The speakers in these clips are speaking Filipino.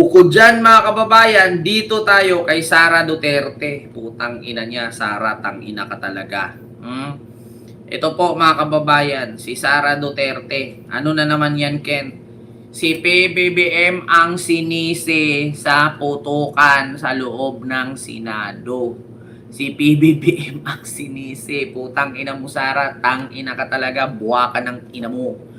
Bukod dyan mga kababayan, dito tayo kay Sara Duterte. Putang ina niya, Sara, tang ina ka talaga. Ito po mga kababayan, si Sara Duterte. Ano na naman yan, Ken? Si PBBM ang sinisi sa putukan sa loob ng Senado. Si PBBM ang sinisi. Putang ina mo, Sara, tang ina ka talaga, buwa ka ng ina mo.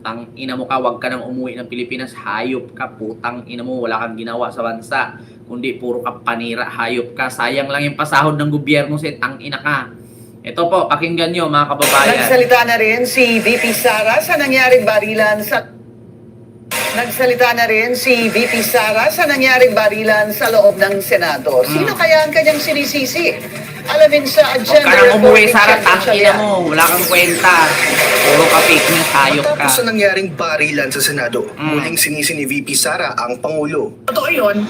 Tang ina mo ka, wag ka nang umuwi ng Pilipinas, hayop ka, putang ina mo, wala kang ginawa sa bansa, kundi puro ka panira, hayop ka, sayang lang yung pasahod ng gobyerno sa tang ina ka. Ito po, pakinggan nyo mga kababayan. Nagsalita na rin si VP Sara sa nangyaring barilan sa loob ng Senado. Sino kaya ang kanyang sinisisi? Alamin sa Huwag agenda ka nang umuwi, report ni Sara, Chen tang ina Gatchalian. mo, wala kang kwenta, puro ka fake news, hayop ka. Matapos sa nangyaring barilan sa Senado, muling sinisi ni VP Sara ang Pangulo. Totoo yun,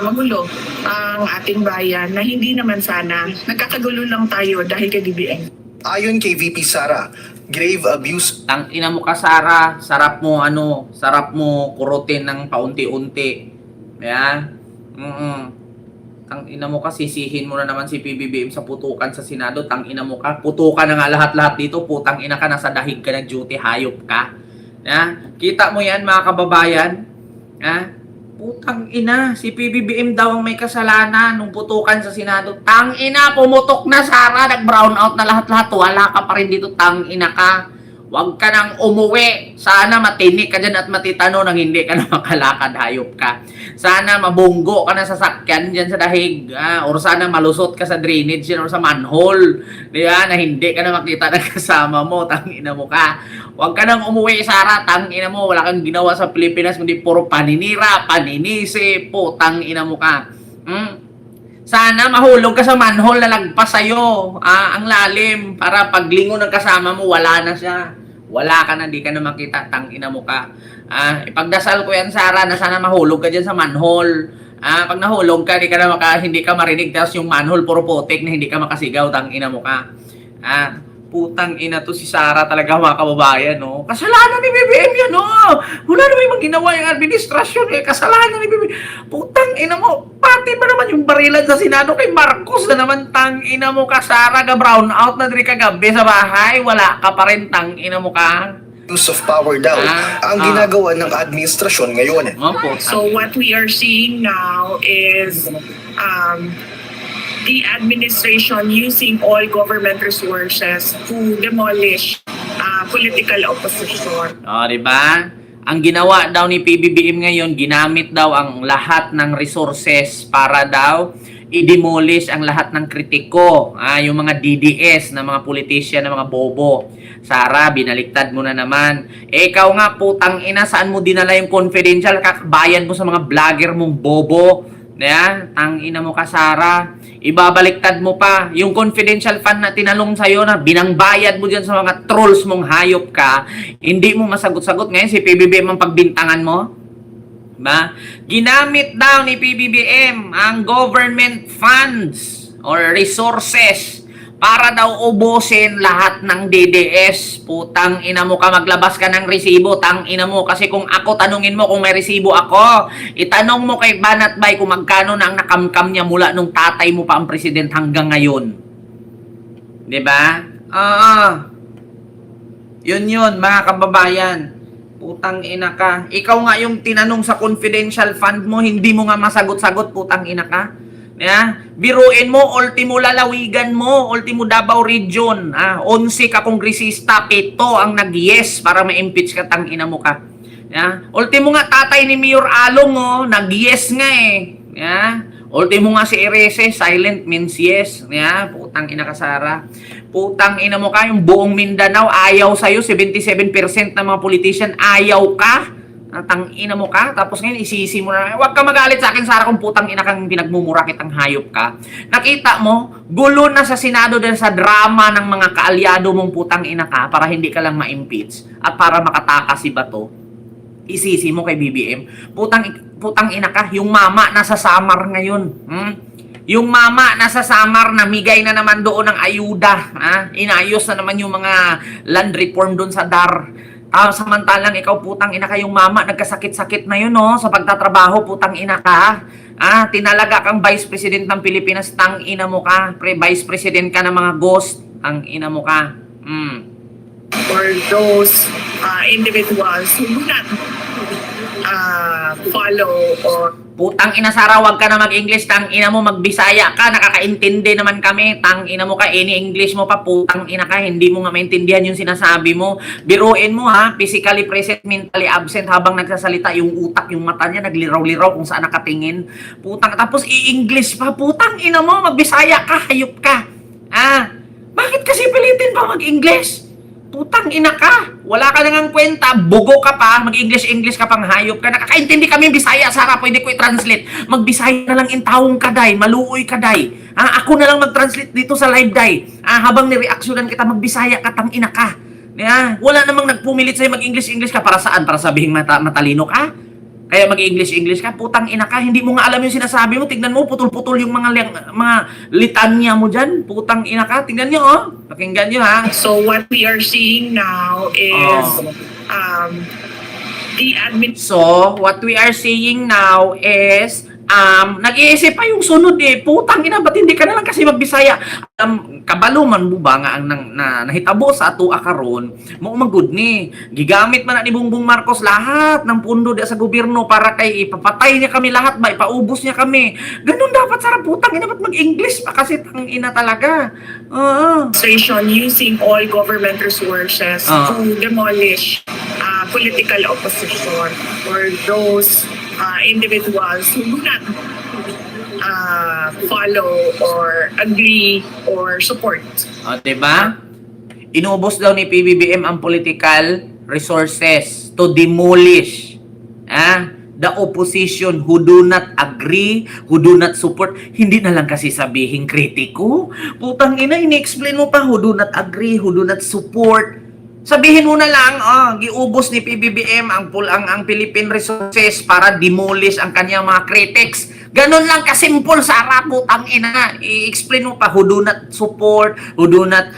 magulo ang ating bayan na hindi naman sana. Nagkakagulo lang tayo dahil kay BBM. Ayon kay VP Sara, grave abuse Tang ina mo ka, Sara, sarap mo kurutin ng paunti-unti. Tang ina mo ka, sisihin mo na naman si PBBM sa putukan sa Senado. Tang ina mo ka, putukan na nga lahat-lahat dito. Putang ina ka, nasa dahig ka ng duty, hayop ka. Kita mo yan mga kababayan? Putang ina, si PBBM daw ang may kasalanan nung putukan sa Senado. Tang ina, pumutok na, Sara, nag-brown out na lahat-lahat. Wala ka pa rin dito, tang ina ka. Huwag ka nang umuwi. Sana matinik ka dyan at matitano nang hindi ka na makalakad, hayop ka. Sana mabunggo ka na sa sakyan dyan sa dahig. Or sana malusot ka sa drainage or sa manhole. Na hindi ka na makita ng kasama mo. Tangina mo ka. Huwag ka nang umuwi, Sara. Tangina mo. Wala kang ginawa sa Pilipinas kundi puro paninira, paninisi. Tangina mo ka. Sana mahulog ka sa manhole na lagpas sa'yo. Ang lalim. Para paglingon ng kasama mo, wala na siya. Wala ka na, di ka na makita. Tangina mo ka. Ipagdasal ko yan, Sara, na sana mahulog ka dyan sa manhole. Pag nahulog ka, hindi ka marinig. Tapos yung manhole, puro putik na hindi ka makasigaw. Tangina mo ka. Putang ina to si Sara talaga mga kababayan, no? Kasalanan ni BBM yan, no? Wala naman yung ginawa yung administrasyon, eh. Kasalanan ni BBM. Putang ina mo, pati ba naman yung barilan sa Senado kay Marcos na naman, tang ina mo ka, Sara, ga brown out na diri kagabi sa bahay, wala ka pa rin, tang ina mo ka. of power daw ang ginagawa ng administrasyon ngayon. So what we are seeing now is the administration using all government resources to demolish political opposition. Diba? Ang ginawa daw ni PBBM ngayon, ginamit daw ang lahat ng resources para daw i-demolish ang lahat ng kritiko. Yung mga DDS na mga politician na mga bobo. Sara, binaliktad mo na naman. Ikaw nga, putang ina, saan mo dinala yung confidential kakabayan mo sa mga vlogger mong bobo? Tang ina mo ka, Sara. Ibabaliktad mo pa yung confidential fund na tinalong sa'yo na binangbayad mo dyan sa mga trolls mong hayop ka. Hindi mo masagot-sagot. Ngayon si PBBM ang pagbintangan mo. Ginamit daw ni PBBM ang government funds or resources para daw ubusin lahat ng DDS. Putang ina mo ka, maglabas ka ng resibo. Tang ina mo, kasi kung ako, tanungin mo kung may resibo ako. Itanong mo kay Banat Bay kung magkano na ang nakamkam niya mula nung tatay mo pa ang president hanggang ngayon. Diba? Yun, mga kababayan. Putang ina ka. Ikaw nga yung tinanong sa confidential fund mo, hindi mo nga masagot-sagot, putang ina ka. Biruin mo, ultimo lalawigan mo, ultimo Davao Region. 11 ka kongresista, 7 ang nag-yes para ma-impeach ka, tang ina mo ka. Ultimo nga tatay ni Mayor Along, nag-yes nga eh. Ultimo nga si Erese, silent means yes. Putang ina ka, Sara. Putang ina mo ka, yung buong Mindanao ayaw sa'yo, 77% ng mga politician ayaw ka. Tang ina mo ka, tapos ngayon isisi mo na, huwag ka magalit sa akin, Sara, kung putang ina kang pinagmumura kitang hayop ka. Nakita mo, gulo na sa Senado dahil sa drama ng mga kaalyado mong putang ina ka para hindi ka lang ma-impeach at para makatakas si Bato. Isisi mo kay BBM. Putang ina ka, yung mama nasa Samar ngayon. Yung mama nasa Samar, namigay na naman doon ng ayuda. Inayos na naman yung mga land reform doon sa DAR. Samantalang ikaw, putang ina ka, yung mama, nagkasakit-sakit na yun, no? Sa pagtatrabaho, putang ina ka. Tinalaga kang Vice President ng Pilipinas, tang ina mo ka. Vice President ka ng mga ghost, ang ina mo ka. For those individuals who do not follow or Putang ina, Sara, wag ka na mag-English, tang ina mo, magbisaya ka, nakakaintindi naman kami, tang ina mo ka, any English mo pa, putang ina ka, hindi mo nga maintindihan yung sinasabi mo. Biruin mo ha, physically present, mentally absent habang nagsasalita, yung utak, yung mata niya, nagliraw-liraw kung saan nakatingin. Putang, tapos i-English pa, putang ina mo, magbisaya ka, hayop ka. Bakit kasi pilitin pa mag-English? Putang ina ka, wala ka nang kwenta, bugo ka pa, mag-English ka pang hayop ka, nakakaintindi kami Bisaya, Sara, pwede ko i-translate, magbisaya na lang intawong kaday, maluoy kaday, ako na lang mag-translate dito sa live day, habang nireaksyonan kita, magbisaya ka, tang ina ka, wala namang nagpumilit sa'yo mag-English ka, para saan? Para sabihin matalino ka? Kaya mag-English ka, putang ina ka, hindi mo nga alam yung sinasabi mo, tignan mo, putol-putol yung mga litanya mo dyan, putang ina ka, tignan nyo, oh, pakinggan nyo, ha. so what we are seeing now is the admin So, what we are seeing now is, nag-iisip pa yung sunod putang ina, ba't hindi ka na lang kasi magbisaya? Kabalo man mo ba nga ang nahitabo sa ato akaron, mo magud ni, gigamit man na ni Bongbong Marcos lahat ng pundo sa gobyerno para kay ipapatay niya kami lahat ba, ipaubos niya kami. Ganun dapat, Sara, putang ina, ba't mag-English pa kasi, tang ina talaga. administration using all government resources to demolish political opposition or those individuals who do not follow or agree or support. Diba? Inubos daw ni PBBM ang political resources to demolish the opposition who do not agree, who do not support. Hindi na lang kasi sabihin kritiko. Putang ina, ini-explain mo pa, who do not agree, who do not support. Sabihin mo na lang, giubos ni PBBM ang Philippine resources para demolish ang kanyang mga critics. Ganon lang kasimple, Sara, putang ina. I-explain mo pa, who do not support, who do not,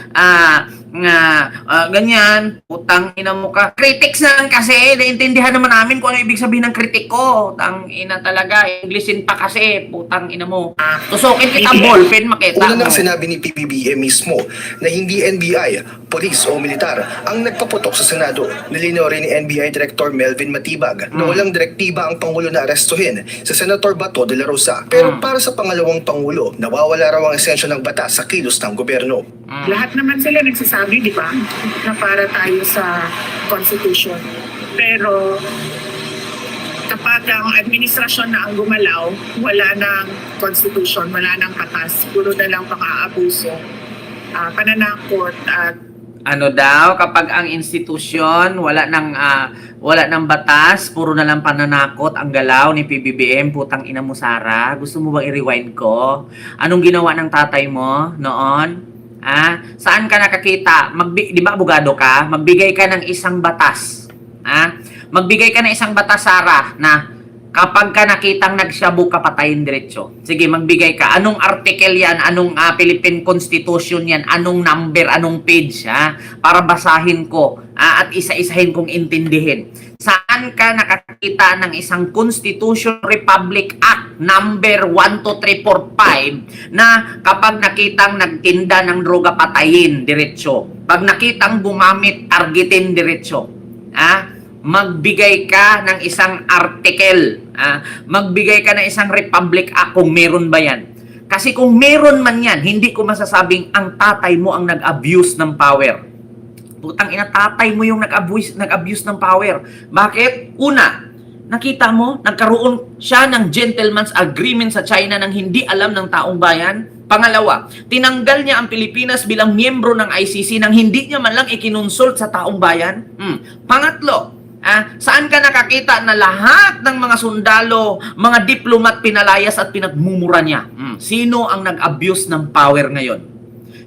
ganyan, putang ina mo ka. Critics na lang kasi, naintindihan naman namin kung ano ibig sabihin ng kritiko. Tang ina talaga, Englishin pa kasi, putang ina mo. Tusukin kita, ballpen, makita Una mo. nang sinabi ni PBBM mismo na hindi NBI, polis o militar ang nagpaputok sa Senado. Nilinaw rin ni NBI Director Melvin Matibag na walang direktiba ang Pangulo na arestuhin sa Senator Bato de la Rosa. Pero para sa pangalawang Pangulo, nawawala raw ang esensya ng batas sa kilos ng gobyerno. Lahat naman sila nagsasabi, di ba, na para tayo sa Constitution. Pero kapag ang administrasyon na ang gumalaw, wala ng Constitution, wala ng batas, puro na lang pang-aabuso, pananakot at Ano daw, kapag ang institusyon wala ng batas, puro na lang pananakot ang galaw ni PBBM, putang ina mo, Sara. Gusto mo bang i-rewind ko? Anong ginawa ng tatay mo noon? Saan ka nakakita? Di ba abogado ka? Magbigay ka ng isang batas. Magbigay ka ng isang batas, Sara, na kapag ka nakitang nagsyabu ka, patayin diretso. Sige, magbigay ka. Anong article yan? Anong Philippine Constitution yan? Anong number? Anong page? Para basahin ko at isa-isahin kong intindihin. Saan ka nakakita ng isang Constitution Republic Act number 12345 na kapag nakitang nagtinda ng droga, patayin diretso? Pag nakitang gumamit, targetin diretso. Magbigay ka ng isang article, magbigay ka ng isang Republic Act kung meron ba yan. Kasi kung meron man yan, hindi ko masasabing ang tatay mo ang nag-abuse ng power. Putang ina, tatay mo yung nag-abuse ng power. Bakit? Una, nakita mo, nagkaroon siya ng gentleman's agreement sa China nang hindi alam ng taong bayan. Pangalawa, tinanggal niya ang Pilipinas bilang miyembro ng ICC nang hindi niya man lang ikinonsult sa taong bayan. Pangatlo, saan ka nakakita na lahat ng mga sundalo, mga diplomat pinalayas at pinagmumura niya? Sino ang nag-abuse ng power ngayon?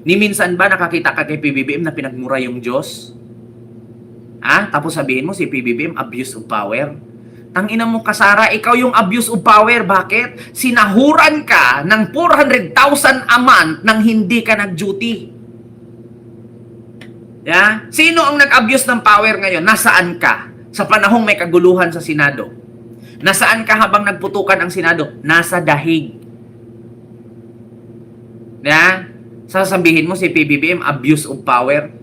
Ni minsan ba nakakita ka kay PBBM na pinagmura yung Diyos? Tapos sabihin mo si PBBM abuse of power? Tangina mo ka, Sara, ikaw yung abuse of power. Bakit? Sinahuran ka ng 400,000 a month nang hindi ka nag-duty. Yeah? Sino ang nag-abuse ng power ngayon? Nasaan ka? Sa panahong may kaguluhan sa Senado. Nasaan ka habang nagputukan ang Senado? Nasa dahig. Yeah? Sasabihin mo si PBBM, abuse of power.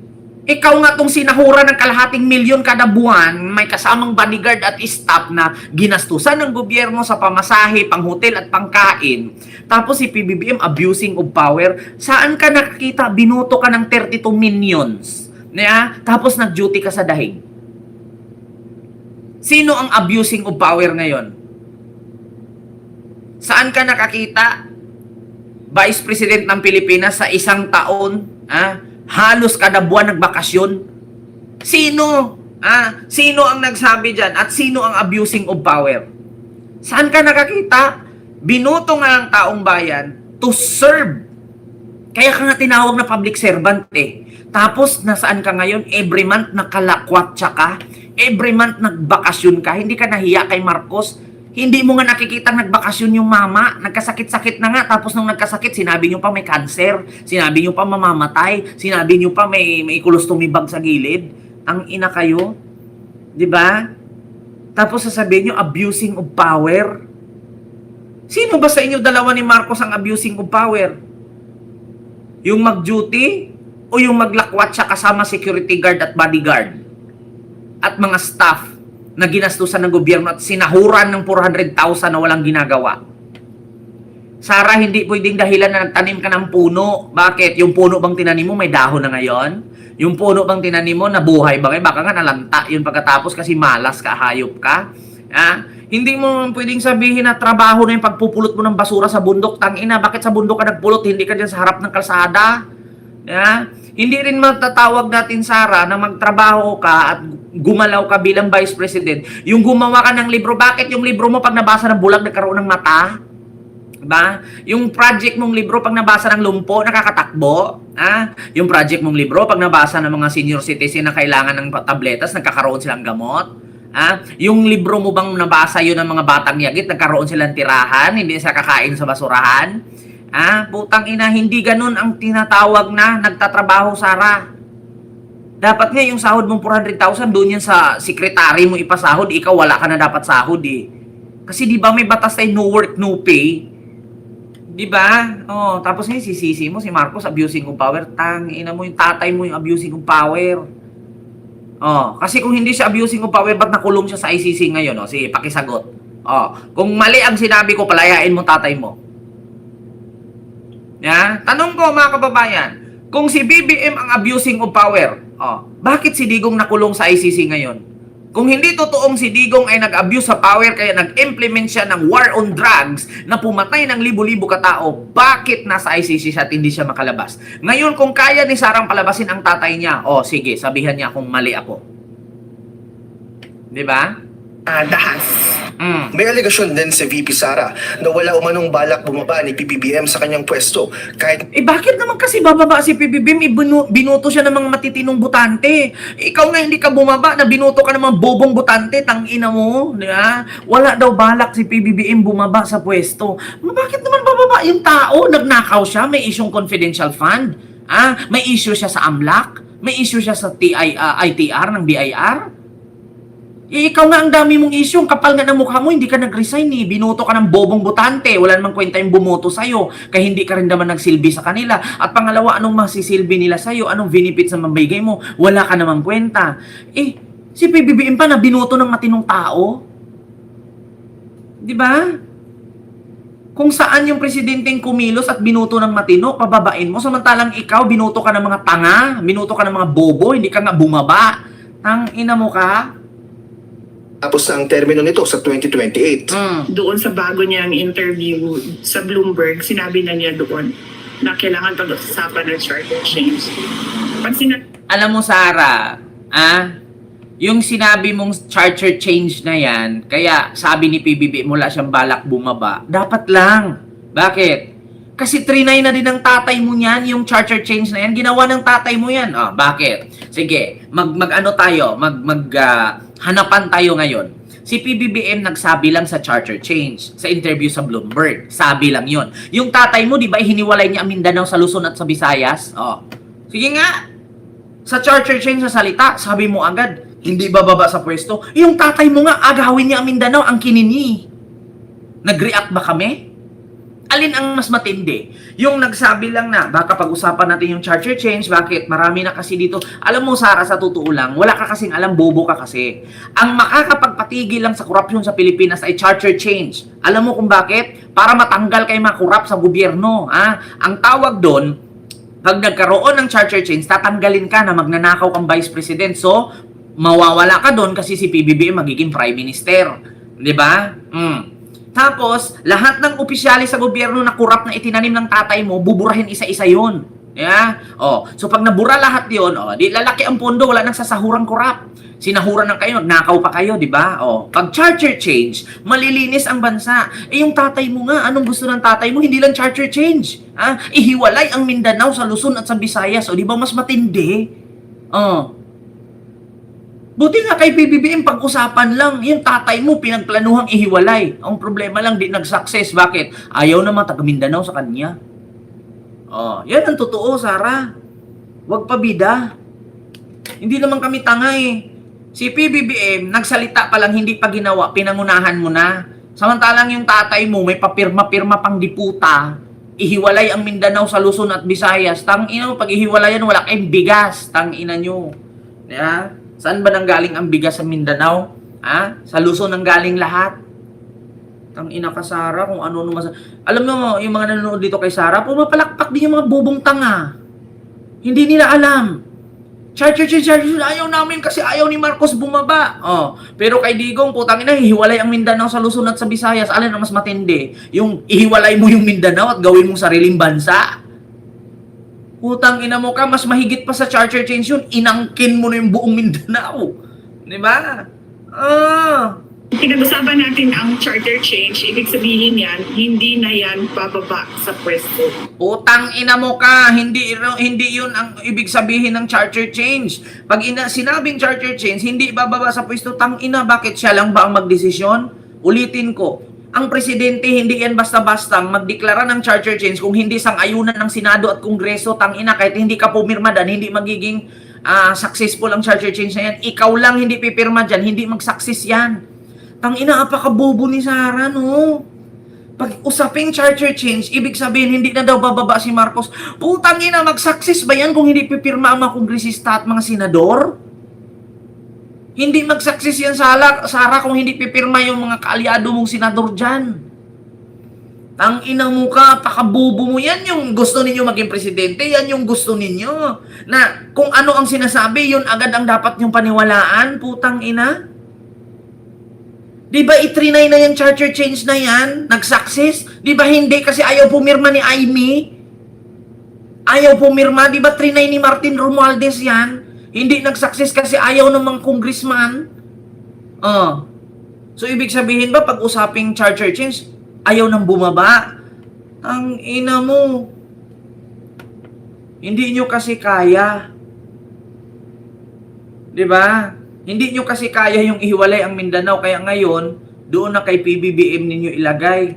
Ikaw nga tong sinahura ng kalahating milyon kada buwan, may kasamang bodyguard at staff na ginastusan ng gobyerno sa pamasahe, panghotel at pangkain. Tapos si PBBM abusing of power. Saan ka nakakita? Binoto ka ng 32 minions. Tapos nag-duty ka sa dahig. Sino ang abusing of power ngayon? Saan ka nakakita? Vice President ng Pilipinas sa isang taon, halos kada buwan nagbakasyon. Sino? Sino ang nagsabi dyan? At sino ang abusing of power? Saan ka nakakita? Binoto nga ang taong bayan to serve. Kaya ka nga tinawag na public servant eh. Tapos, nasaan ka ngayon? Every month nakalakwatsa ka. Every month nagbakasyon ka. Hindi ka nahiya kay Marcos. Hindi mo nga nakikita nagbakasyon yung mama. Nagkasakit-sakit na nga. Tapos nung nagkasakit, sinabi nyo pa may cancer. Sinabi nyo pa mamamatay. Sinabi nyo pa may colostomy bag sa gilid. Ang ina kayo. Diba? Tapos sasabihin nyo, abusing of power. Sino ba sa inyo dalawa ni Marcos ang abusing of power? Yung mag-duty o yung maglakwat siya kasama security guard at bodyguard? At mga staff na ginastusan ng gobyerno at sinahuran ng 400,000 na walang ginagawa. Sara, hindi pwedeng dahilan na nagtanim ka ng puno. Bakit? Yung puno bang tinanim mo may dahon na ngayon? Yung puno bang tinanim mo nabuhay ba ngayon? Baka nga nalanta yun pagkatapos kasi malas ka, hayop ka. Hindi mo pwedeng sabihin na trabaho na yung pagpupulot mo ng basura sa bundok. Tangina, bakit sa bundok ka nagpulot? Hindi ka dyan sa harap ng kalsada. Hindi rin matatawag natin, Sara, na magtrabaho ka at gumalaw ka bilang Vice President. Yung gumawa ka ng libro, bakit yung libro mo pag nabasa ng bulag nagkaroon ng mata? Diba? Yung project mong libro pag nabasa ng lumpo, nakakatakbo? Yung project mong libro pag nabasa ng mga senior citizen na kailangan ng tabletas, nagkakaroon silang gamot? Yung libro mo bang nabasa yun ng mga batang yagit, nagkaroon silang tirahan, hindi sila kakain sa basurahan? Putang ina, hindi ganun ang tinatawag na nagtatrabaho, Sara. Dapat nga yung sahod mong 400,000, doon yan sa sekretary mo ipasahod, ikaw wala ka na dapat sahod eh. Kasi di ba may batas tayo no work, no pay? Di ba? Tapos ngayon sisisi mo si Marcos abusing of power. Ina mo yung tatay mo yung abusing of power. Kasi kung hindi siya abusing of power, ba't nakulong siya sa ICC ngayon? Sige, pakisagot. Kung mali ang sinabi ko, palayain mo tatay mo. Tanong ko mga kababayan, kung si BBM ang abusing of power, bakit si Digong nakulong sa ICC ngayon? Kung hindi totoong si Digong ay nag-abuse sa power kaya nag-implement siya ng war on drugs na pumatay ng libo-libo katao, bakit nasa ICC siya at hindi siya makalabas? Ngayon, kung kaya ni Sarang palabasin ang tatay niya, sige, sabihan niya kung mali ako. Diba? Dahas. May alegasyon din si VP Sara na wala umanong balak bumaba ni PBBM sa kanyang pwesto kahit bakit naman kasi bababa si PBBM? Binoto siya ng mga matitinong butante. Ikaw nga hindi ka bumaba na binoto ka ng mga bobong butante, tangina mo. Diba? Wala daw balak si PBBM bumaba sa pwesto. Bakit naman bababa yung tao? Nagnakaw siya, may isyong confidential fund. May issue siya sa AMLAC, may issue siya sa ITR ng BIR. Ikaw nga ang dami mong isyong, kapal nga ng mukha mo, hindi ka nag-resign eh. Binoto ka ng bobong butante, wala namang kwenta yung bumoto sa'yo, kaya hindi ka rin naman nagsilbi sa kanila. At pangalawa, anong masisilbi nila sa'yo? Anong benefits na mabigay mo? Wala ka namang kwenta. Si PBBM pa na binoto ng matinong tao? Diba? Kung saan yung presidenteng kumilos at binoto ng matino, pababain mo. Samantalang ikaw, binoto ka ng mga tanga, binoto ka ng mga bobo, hindi ka nga bumaba. Ina mo ka? tapos na ang termino nito sa 2028. Doon sa bago niyang interview sa Bloomberg, sinabi na niya doon na kailangan pag-usapan ng charter change. Alam mo, Sara, yung sinabi mong charter change na yan, kaya sabi ni PBB, mula siyang balak bumaba, dapat lang. Bakit? Kasi trinay na din ng tatay mo yan, yung charter change na yan, ginawa ng tatay mo yan. Bakit? Sige, hanapan tayo ngayon. Si PBBM nagsabi lang sa charter change, sa interview sa Bloomberg. Sabi lang yon. Yung tatay mo, di ba, hiniwalay niya ang Mindanao sa Luzon at sa Visayas? Sige nga. Sa charter change sa salita, sabi mo agad, hindi bababa sa pwesto. Yung tatay mo nga, agawin niya ang Mindanao, ang kinini. Nag-react ba kami? Alin ang mas matindi? Yung nagsabi lang na, baka pag-usapan natin yung charter change, bakit? Marami na kasi dito. Alam mo, Sara, sa totoo lang, wala ka kasing alam, bobo ka kasi. Ang makakapagpatigil lang sa korupsyon sa Pilipinas ay charter change. Alam mo kung bakit? Para matanggal kay mga korap sa gobyerno. Ang tawag doon, pag nagkaroon ng charter change, tatanggalin ka na magnanakaw kang vice president. So, mawawala ka doon kasi si PBBM magiging prime minister. Di ba? Tapos, lahat ng opisyali sa gobyerno na kurap na itinanim ng tatay mo, buburahin isa-isa yun. Yeah? So pag nabura lahat yun, di lalaki ang pondo, wala nang sasahurang kurap. Sinahuran ng kayo, nakaw pa kayo, di ba? Pag charter change, malilinis ang bansa. Yung tatay mo nga, anong gusto ng tatay mo? Hindi lang charter change. Ihiwalay ang Mindanao sa Luzon at sa Visayas. Di ba mas matindi? Buti nga kay PBBM, pag-usapan lang, yung tatay mo pinagplanuhang ihiwalay. Ang problema lang, di nag-success. Bakit? Ayaw naman taga Mindanao sa kanya. Yan ang totoo, Sara. Huwag pabida. Hindi naman kami tanga eh. Si PBBM, nagsalita pa lang, hindi pa ginawa, pinangunahan mo na. Samantalang yung tatay mo, may papirma-pirma pang diputa, ihiwalay ang Mindanao sa Luzon at Visayas. Tangina mo, pag ihiwalayan, wala kayong bigas. Tangina nyo. Yeah? Saan ba nanggaling ang bigas sa Mindanao? Sa Luzon nanggaling lahat. Tangina ka, Sara, kung ano naman. Alam mo, yung mga nanonood dito kay Sara, pumapalakpak din yung mga bubong tanga. Hindi nila alam. Charter, ayaw namin kasi ayaw ni Marcos bumaba. Pero kay Digong, putang ina, hihiwalay ang Mindanao sa Luzon at sa Visayas. Alin ang mas matindi? Yung ihiwalay mo yung Mindanao at gawin mong sariling bansa? Putang ina mo ka, mas mahigit pa sa charter change yun. Inangkin mo na yung buong Mindanao. Di ba? Pinag-usapan natin ang charter change, ibig sabihin yan, hindi na yan bababa sa pwesto. Putang ina mo ka, hindi yun ang ibig sabihin ng charter change. Pag sinabing charter change, hindi bababa sa pwesto, tang ina, bakit siya lang ba ang magdesisyon? Ulitin ko, ang presidente hindi yan basta-bastang magdeklara ng charter change kung hindi sang-ayunan ng Senado at Kongreso, tang ina, kahit hindi ka pumirma dan, hindi magiging successful ang charter change na yan. Ikaw lang hindi pipirma dyan, hindi mag-success yan. Tangina, apakabobo ni Sara, no? Pag usaping charter change, ibig sabihin, hindi na daw bababa si Marcos. Putang ina, mag-success ba yan kung hindi pipirma ang mga kongresista at mga senador? Hindi mag-success yan, Sara, kung hindi pipirma yung mga kaalyado mong senador dyan. Tangina mo ka, apakabobo mo. Yan yung gusto ninyo maging presidente, yan yung gusto ninyo. Na kung ano ang sinasabi, yun agad ang dapat nyong paniwalaan, putang ina. Di ba itrinay na yung charter change na yan? Nag-success? Di ba hindi? Kasi ayaw pumirma ni Aimee. Ayaw pumirma. Di ba trinay ni Martin Romualdez yan? Hindi nag-success kasi ayaw ng mga congressman. So, ibig sabihin ba, pag usaping charter change, ayaw nang bumaba? Ang ina mo. Hindi nyo kasi kaya. Di ba? Hindi nyo kasi kaya yung ihiwalay ang Mindanao, kaya ngayon, doon na kay PBBM ninyo ilagay.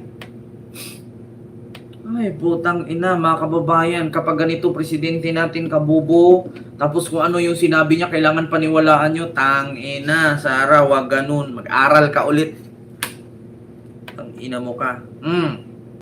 Ay, putang ina, mga kababayan, kapag ganito presidente natin kabubo, tapos kung ano yung sinabi niya, kailangan paniwalaan nyo, tang ina, Sara, wag ganun, mag-aral ka ulit. Tang ina mo ka.